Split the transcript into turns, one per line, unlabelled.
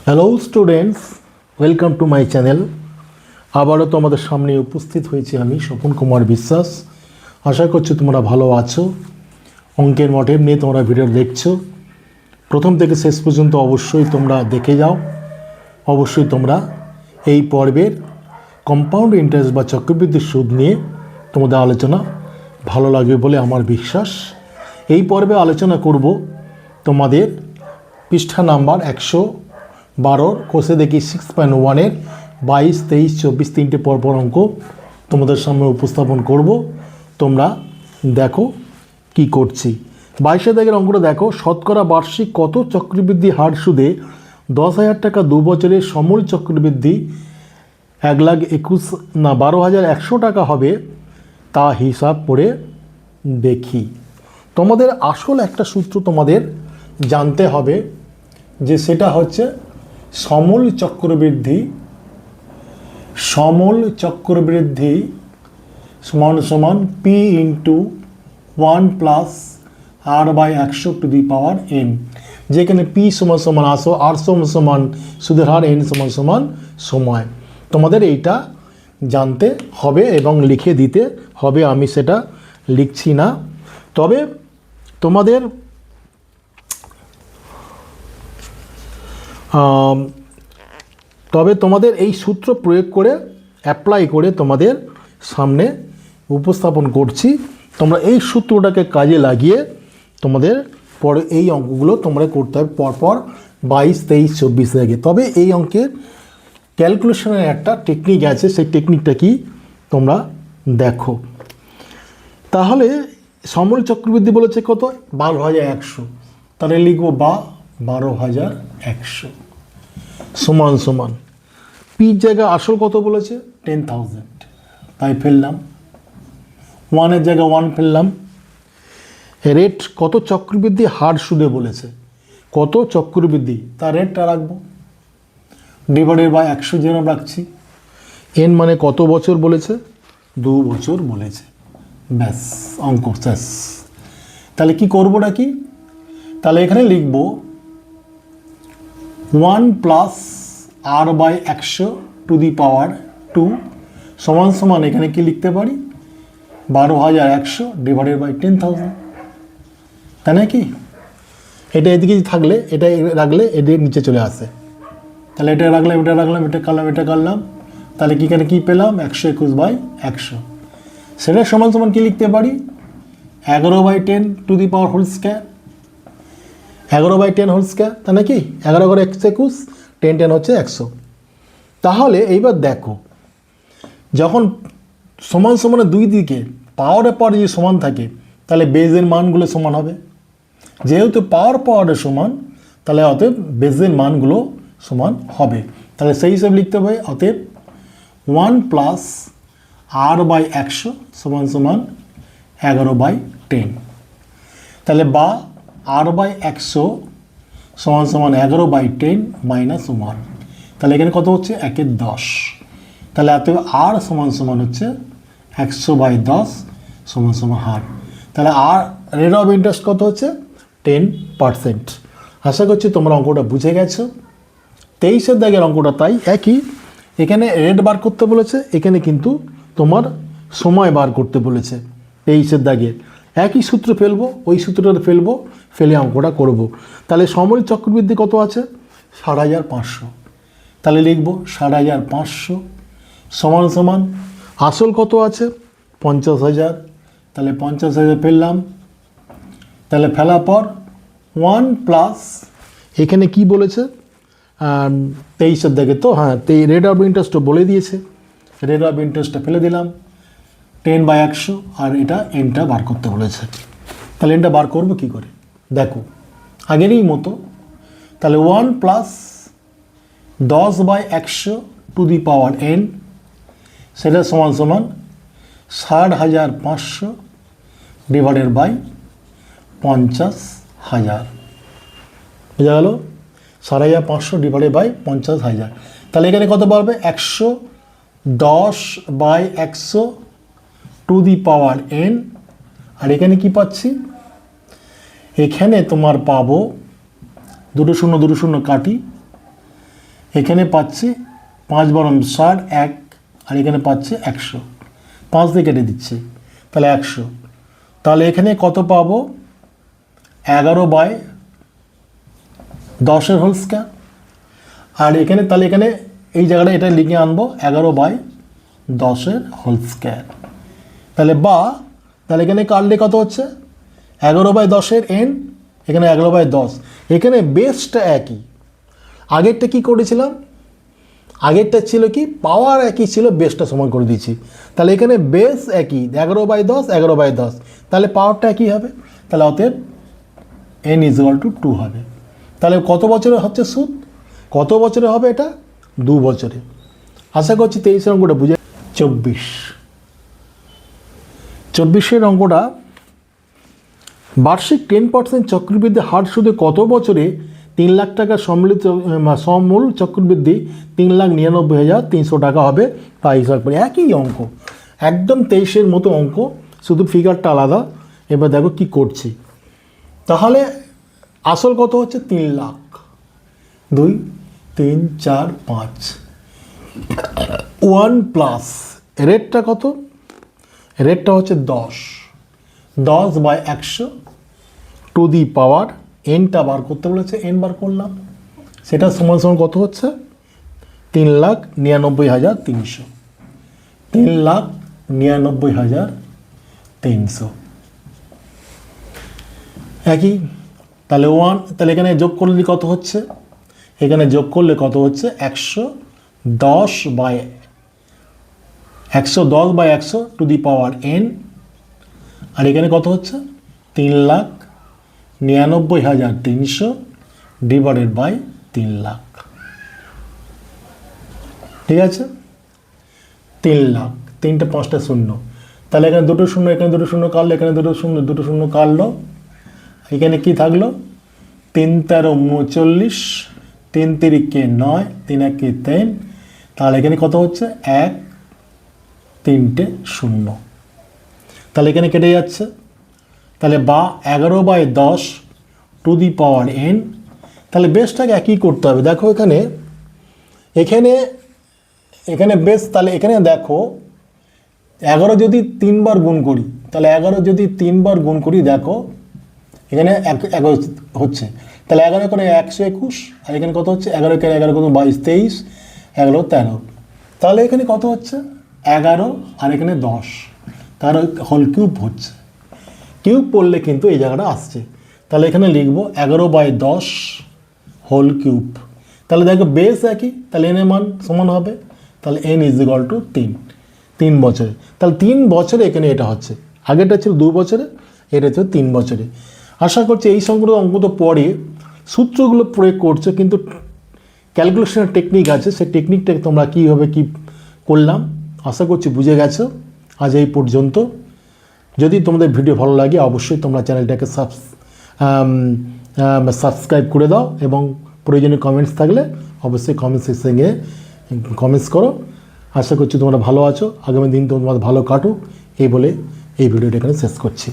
Hello students, welcome to my channel. আবারও তোমাদের সামনে উপস্থিত হয়েছি আমি স্বপন কুমার বিশ্বাস। আশা করছি তোমরা ভালো আছো। অঙ্কের মডেল নিয়ে তোমরা ভিডিও দেখছো, প্রথম থেকে শেষ পর্যন্ত অবশ্যই তোমরা দেখে যাও। অবশ্যই তোমরা এই পর্বের কম্পাউন্ড ইন্টারেস্ট বা চক্রবৃদ্ধি সুদ নিয়ে তোমাদের আলোচনা ভালো লাগবে বলে আমার বিশ্বাস। এই পর্বে আলোচনা করব তোমাদের পৃষ্ঠা নাম্বার 112 কোষে দেখি 6.1-এর 22, 23, 24 তিনটে পরপর অঙ্ক তোমাদের সামনে উপস্থাপন করব। তোমরা দেখো কি করছি। 22 দাগের অঙ্কটা দেখো, শতকরা বার্ষিক কত চক্রবৃদ্ধি হার সুদে 10,000 টাকা 2 বছরের সমূল চক্রবৃদ্ধি 12,100 টাকা হবে তা হিসাব করে দেখি। তোমাদের আসল একটা সূত্র তোমাদের জানতে হবে, যে সেটা হচ্ছে সমূল চক্রবৃদ্ধি সমান সমান P into 1 plus R by 100 to the power n, যেখানে পি সমান সমান আসো, আর সমান সমান সুদের হার, এন সমান সমান সময়। তোমাদের এইটা জানতে হবে এবং লিখে দিতে হবে। আমি সেটা লিখছি না, তবে তোমাদের এই সূত্র প্রয়োগ করে অ্যাপ্লাই করে তোমাদের সামনে উপস্থাপন করছি। তোমরা এই সূত্রটাকে কাজে লাগিয়ে তোমাদের পরে এই অঙ্কগুলো তোমরা করতে হবে পরপর 22, 23, 24 থেকে। তবে এই অঙ্কের ক্যালকুলেশনের একটা টেকনিক আছে, সেই টেকনিকটা কি তোমরা দেখো। তাহলে সমূল চক্রবৃদ্ধি বলেছে কত? 12,100। তাহলে লিখবো 12,100 সমান সমান পির জায়গা আসল কত বলেছে? 10,000, তাই ফেললাম। ওয়ানের জায়গা 1 ফেললাম। রেট কত চক্রবৃদ্ধি হার সুদে বলেছে, কত চক্রবৃদ্ধি তার রেটটা রাখবো, ডিভাইডেড বাই 100 যেন রাখছি। এন মানে কত বছর বলেছে? 2 বছর বলেছে। ব্যাস, অঙ্ক শেষ। তাহলে কি করবোটা কি? তাহলে এখানে লিখব 1 plus R by 100 to the power 2 সমান সমান এখানে কি লিখতে পারি? 12,100 ডিভাইডেড বাই 10,000, তাই নাকি? এটা এদিকে থাকলে, এটা রাখলে এদিকে নিচে চলে আসে। তাহলে এটা রাখলাম, এটা রাখলাম, এটা করলাম, এটা করলাম। তাহলে কি এখানে কী পেলাম? 121/100। সেটা সমান সমান কী লিখতে পারি? 11/10 to the power whole square. 11/10 whole square, তাই নাকি? 11 করে 121, 10 10 হচ্ছে 100। তাহলে এইবার দেখো, যখন সমান সমানে দুই দিকে পাওয়ারের পাওয়ার যদি সমান থাকে, তাহলে বেজের মানগুলো সমান হবে। যেহেতু পাওয়ারের সমান, তাহলে অতএব বেজের মানগুলো সমান হবে। তাহলে সেই হিসাবে লিখতে হবে, অতএব 1 প্লাস আর বাই 100 সমান সমান 11/10। তাহলে বা আর বাই 100 সমান সমান 11/10 মাইনাস 1। তাহলে এখানে কত হচ্ছে? 1/10। তাহলে অতএব আর সমান সমান হচ্ছে 100/10 সমান সমান হার। তাহলে আর রেট অফ ইন্টারেস্ট কত হচ্ছে? 10%। আশা করছি তোমরা অঙ্কটা বুঝে গেছো। 23 দাগের অঙ্কটা তাই একই। এখানে রেট বার করতে বলেছে, এখানে কিন্তু তোমার সময় বার করতে বলেছে। 23 দাগের একই সূত্র ফেলবো, ওই সূত্রটা ফেলবো, ফেলে অঙ্কটা করব। তাহলে সমূল চক্রবৃদ্ধি কত আছে? 7,500। তাহলে লিখব 7,500 সমান সমান আসল কত আছে? 50,000। তাহলে 50,000 ফেললাম। তাহলে ফেলার পর 1 প্লাস এখানে কি বলেছে? 23 দাগে তো, হ্যাঁ, রেট অফ ইন্টারেস্টও বলে দিয়েছে। রেট অফ ইন্টারেস্টটা ফেলে দিলাম 10/100, আর এটা এনটা বার করতে বলেছে। তাহলে এনটা বার করবো কী করে? দেখো আগেরই মতো। তাহলে 1 plus 10/100 two the power N, সেটা সমান সমান 60,500 ডিভাইডেড বাই 50,000। বোঝা গেল? 60,500 ডিভাইডেড বাই 50,000। তাহলে এখানে কত পারবে? 110/100 টু দি পাওয়ার এন। আর এখানে কি পাচ্ছি? এখানে তোমার পাবো 2 শূন্য 2 শূন্য কাটি, এখানে পাচ্ছি 5 বারং 60 1, আর এখানে পাচ্ছি 100, 5 দিয়ে কেটে দিচ্ছি, তাহলে 100। তাহলে এখানে কত পাবো? 11/10 হোল স্কয়ার। আর এখানে তাহলে এখানে এই জায়গাটা এটা লিখে আনবো 11/10 হোল স্কয়ার। তাহলে এখানে কাটলে কত হচ্ছে? 11/10 n, এখানে 11/10। এখানে বেসটা একই, আগেরটা কি করেছিলাম? আগেরটা ছিল কি পাওয়ার একই ছিল, বেসটা সমান করে দিয়েছি। তাহলে এখানে বেস একই 11/10 11/10, তাহলে পাওয়ারটা একই হবে। তাহলে অতএব n = 2 হবে। তাহলে কত বছরে হচ্ছে সুদ? কত বছরে হবে এটা? 2 বছরে। আশা করছি 23 অঙ্কটা বুঝে। 24 অঙ্কটা, বার্ষিক 10% চক্রবৃদ্ধি হার সুদে কত বছরে 3 লাখ টাকা সমূল চক্রবৃদ্ধি 3,99,300 টাকা হবে তা হিসাব করে। একই অঙ্ক, একদম 23-এর মতো অঙ্ক, শুধু ফিগারটা আলাদা। এবার দেখো কি করছি। তাহলে আসল কত হচ্ছে? 3 লাখ। 2 3 4 5, 1 প্লাস রেটটা কত? রেটটা হচ্ছে 10/100 টু দি পাওয়ার এনটা বার করতে বলেছে, এন বার করলাম। সেটা সমান সমান কত হচ্ছে? 3,99,300। 3,99,300 একই। তাহলে 1, তাহলে এখানে যোগ করলে কত হচ্ছে? এখানে যোগ করলে কত হচ্ছে? 110/100 টু দি পাওয়ার n। আর এখানে কত হচ্ছে? 3,99,300 ডিভাইডেড বাই 3 লাখ। ঠিক আছে? 3 লাখ, 3টে 5টা শূন্য। তাহলে এখানে দুটো শূন্য, এখানে দুটো শূন্য কাটলো, এখানে দুটো শূন্য কাটলো। এখানে কি থাকলো? 3 13 39, 3 3 9, 3 1 3। তাহলে এখানে কত হচ্ছে? 1 3টে শূন্য। তাহলে এখানে কেটে যাচ্ছে। তাহলে 11/10 টু দি পাওয়ার n। তাহলে বেসটাকে একই করতে হবে। দেখো এখানে বেস, তাহলে এখানে দেখো 11 যদি 3 বার গুণ করি, তাহলে 11 যদি 3 বার গুণ করি, দেখো এখানে 11 হচ্ছে। তাহলে 11 করে 121, আর এখানে কত হচ্ছে? 11 করে 11 কত? 22 23, 11 13। তাহলে এখানে কত হচ্ছে? 11, আর এখানে 10, তার হোল কিউব হচ্ছে। কিউব পড়লে কিন্তু এই জায়গাটা আসছে। তাহলে এখানে লিখবো 11/10 হোল কিউব। তাহলে দেখো বেস একই, তাহলে n এর মান সমান হবে। তাহলে n = 3 বছরে। তাহলে 3 বছরে এখানে এটা হচ্ছে। আগেরটা ছিল 2 বছরে, এটা ছিল 3 বছরে। আশা করছি এই সংক্রান্ত অঙ্ক তো পরে সূত্রগুলো প্রয়োগ করছো, কিন্তু ক্যালকুলেশনের টেকনিক আছে, সেই টেকনিকটাকে তোমরা কীভাবে কী করলাম আশা করছি বুঝে গেছো। আজ এই পর্যন্ত। যদি তোমাদের ভিডিও ভালো লাগে অবশ্যই তোমরা চ্যানেলটাকে সাবস্ক্রাইব করে দাও, এবং প্রয়োজনীয় কমেন্টস থাকলে অবশ্যই কমেন্ট সেকশনে কমেন্টস করো। আশা করছি তোমরা ভালো আছো, আগামী দিন তোমাদের ভালো কাটুক, এই বলে এই ভিডিওটা এখানে শেষ করছি।